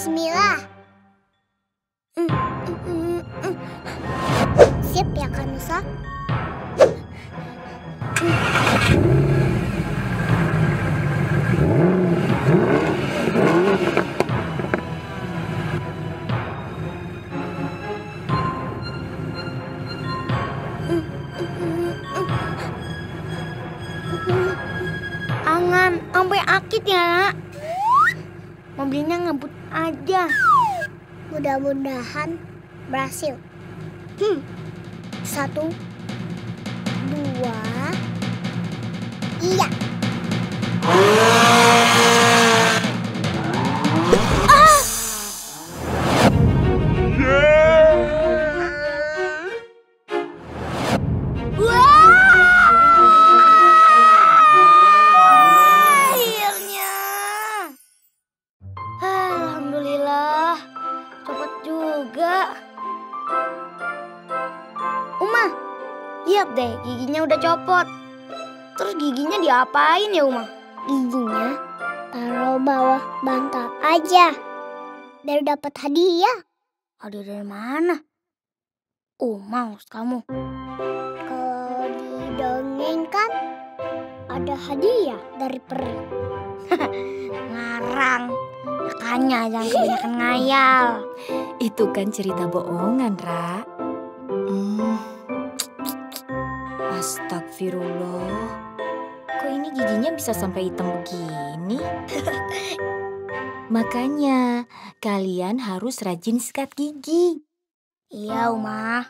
Bismillah. Siap ya Kak Nusa? Angan, sampai akit ya, Nak. Mobilnya ngebut aja. Mudah-mudahan berhasil. 1, 2, iya. Akhirnya. Alhamdulillah, cepet juga. Uma, lihat deh, giginya udah copot. Terus giginya diapain ya, Uma? Giginya taruh bawah bantal aja. Biar dapat hadiah. Hadiah dari mana? Uma, kamu. Kalau didongengkan ada hadiah dari peri. Ngarang. Makanya jangan kebanyakan ngayal. Itu kan cerita bohongan, Ra. Astagfirullah. Kok ini giginya bisa sampai hitam begini? Makanya kalian harus rajin sikat gigi. Iya, Uma.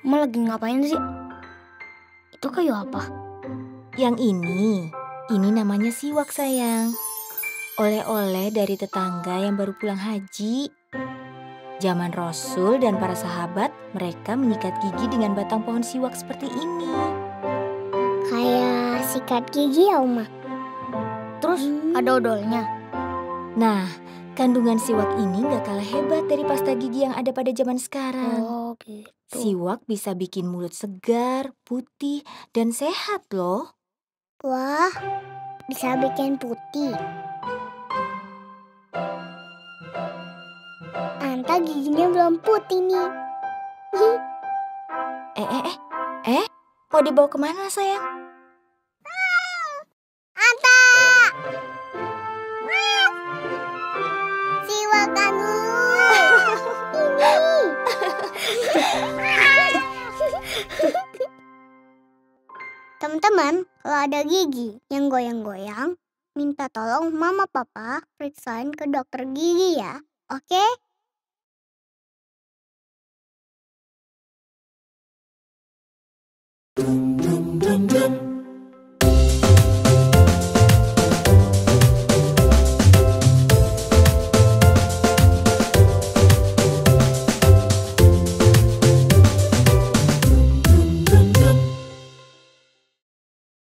Uma lagi ngapain sih? Itu kayu apa? Yang ini namanya siwak, sayang. Oleh-oleh dari tetangga yang baru pulang haji. Zaman Rasul dan para sahabat, mereka menyikat gigi dengan batang pohon siwak seperti ini. Kayak sikat gigi ya, Uma? Terus ada odolnya. Nah, kandungan siwak ini gak kalah hebat dari pasta gigi yang ada pada zaman sekarang. Oh, gitu. Siwak bisa bikin mulut segar, putih, dan sehat loh. Wah, bisa bikin putih. Anta giginya belum putih nih. Mau dibawa kemana, sayang? Anta! Siwakan dulu. Teman-teman, kalau ada gigi yang goyang-goyang, minta tolong mama papa periksain ke dokter gigi ya. Oke? Dum dum dum dum.